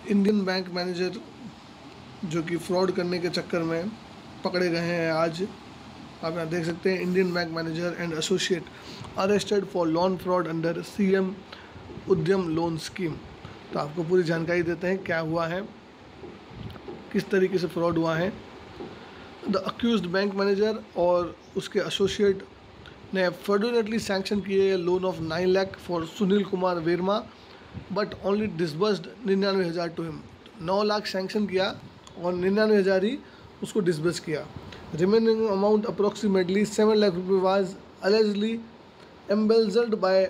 Indian bank manager जो कि fraud करने के चक्कर में पकड़े गए हैं आज। आप यहाँ देख सकते हैं, Indian bank manager and associate arrested for loan fraud under CM उद्यम लोन स्कीम। तो आपको पूरी जानकारी देते हैं क्या हुआ है, किस तरीके से फ्रॉड हुआ है। द अक्यूज्ड बैंक मैनेजर और उसके एसोसिएट ने फ्रॉडुलेंटली सैंक्शन किए loan of 9 lakh for Sunil Kumar Verma but only disbursed 99,000 to him. 9 lakh sanction किया और 99,000 ही उसको डिसबर्स किया। रिमेनिंग अमाउंट अप्रोक्सीमेटली 7 लाख रुपये was allegedly एम्बेल्जल्ड bye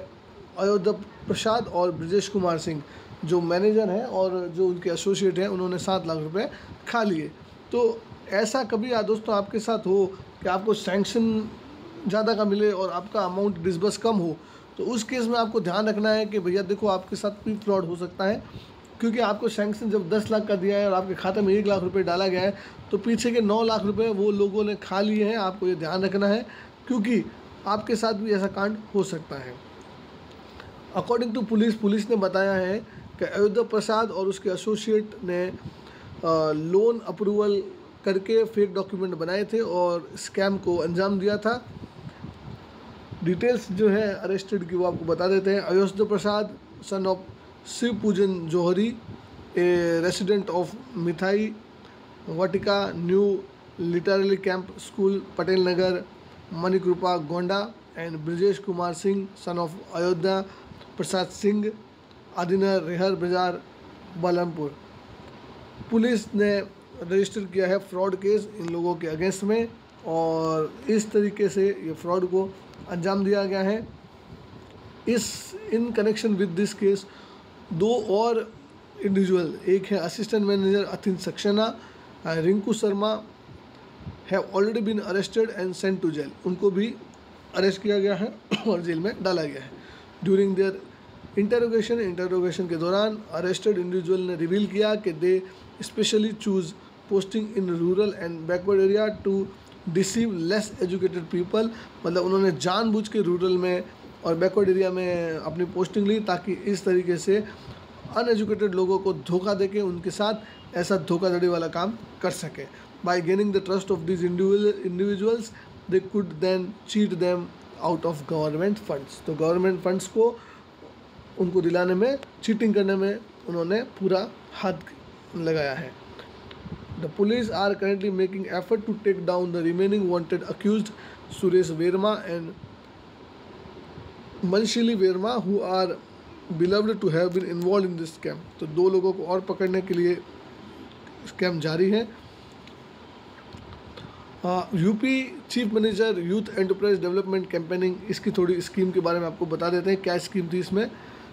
Ayodhya Prasad और ब्रजेश कुमार सिंह। जो मैनेजर हैं और जो उनके एसोसिएट हैं, उन्होंने 7 लाख रुपए खा लिए। तो ऐसा कभी दोस्तों आपके साथ हो कि आपको सैंक्शन ज़्यादा का मिले और आपका अमाउंट डिसबर्स कम हो, तो उस केस में आपको ध्यान रखना है कि भैया देखो, आपके साथ भी फ्रॉड हो सकता है। क्योंकि आपको सैंक्शन जब 10 लाख का दिया है और आपके खाते में 1 लाख रुपए डाला गया है, तो पीछे के 9 लाख रुपए वो लोगों ने खा लिए हैं। आपको ये ध्यान रखना है, क्योंकि आपके साथ भी ऐसा कांड हो सकता है। अकॉर्डिंग टू पुलिस ने बताया है कि अयोध्या प्रसाद और उसके एसोसिएट ने लोन अप्रूवल करके फेक डॉक्यूमेंट बनाए थे और स्कैम को अंजाम दिया था। डिटेल्स जो है अरेस्टेड की वो आपको बता देते हैं। Ayodhya Prasad son of Shiv Pujan Jauhari, a resident of Mithai Vatika new literally camp school Patel Nagar Manikripa Gonda and Brajesh Kumar Singh son of Ayodhya Prasad Singh आदिनर रेहर बाजार बलमपुर। पुलिस ने रजिस्टर किया है फ्रॉड केस इन लोगों के अगेंस्ट में और इस तरीके से ये फ्रॉड को अंजाम दिया गया है। In connection with this case 2 और इंडिविजुअल, एक है assistant manager Athin Saxena, Rinku Sharma have already been arrested and sent to jail. उनको भी अरेस्ट किया गया है और जेल में डाला गया है। ड्यूरिंग देयर इंटरोगेशन के दौरान अरेस्टेड इंडिविजुअल ने रिवील किया कि they specially choose posting in rural and backward area to deceive less educated people. मतलब उन्होंने जानबूझ के रूरल में और बैकवर्ड एरिया में अपनी पोस्टिंग ली ताकि इस तरीके से अनएजुकेटेड लोगों को धोखा देके उनके साथ ऐसा धोखाधड़ी वाला काम कर सके। By gaining the trust of this individuals they could then cheat them out of government funds. तो गवर्नमेंट फंड्स को उनको दिलाने में, चीटिंग करने में उन्होंने पूरा हाथ लगाया है। The police are currently making effort to take down the remaining wanted accused Suresh Verma and Manshili Verma who are believed to have been involve in this scam. तो 2 लोगों को और पकड़ने के लिए स्कैम जारी है। UP chief manager youth enterprise development campaigning, इसकी थोड़ी स्कीम के बारे में आपको बता देते हैं। क्या स्कीम थी इसमें?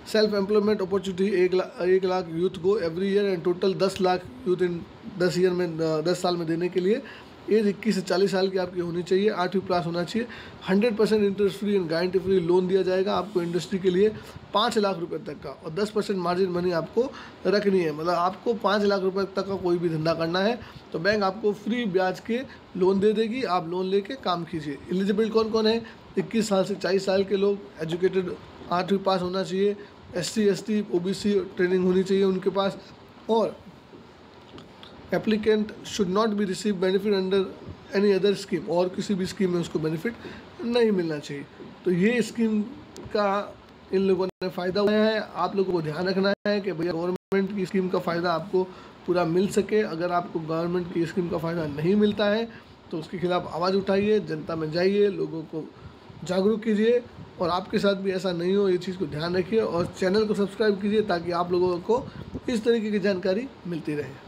Self employment opportunity 1 lakh youth को every year and total 10 lakh youth in 10 साल में देने के लिए। एज 21 से 40 साल की आपकी होनी चाहिए, 8वीं पास होना चाहिए। 100% interest free and guarantee free loan दिया जाएगा आपको इंडस्ट्री के लिए 5 लाख रुपए तक का, और 10% मार्जिन मनी आपको रखनी है। मतलब आपको 5 लाख रुपए तक का कोई भी धंधा करना है तो बैंक आपको फ्री ब्याज के लोन दे देगी, आप लोन लेके काम कीजिए। एलिजिबल कौन कौन है? 21 साल से 40 साल के लोग, एजुकेटेड 8वीं पास होना चाहिए, SC ST OBC ट्रेनिंग होनी चाहिए उनके पास, और applicant should not be receive benefit under any other scheme, और किसी भी स्कीम में उसको बेनिफिट नहीं मिलना चाहिए। तो ये स्कीम का इन लोगों ने फ़ायदा उठाया है। आप लोगों को ध्यान रखना है कि भैया गवर्नमेंट की स्कीम का फ़ायदा आपको पूरा मिल सके। अगर आपको गवर्नमेंट की स्कीम का फ़ायदा नहीं मिलता है तो उसके खिलाफ आवाज़ उठाइए, जनता में जाइए, लोगों को जागरूक कीजिए, और आपके साथ भी ऐसा नहीं हो, ये चीज़ को ध्यान रखिए और चैनल को सब्सक्राइब कीजिए ताकि आप लोगों को इस तरीके की जानकारी मिलती रहे।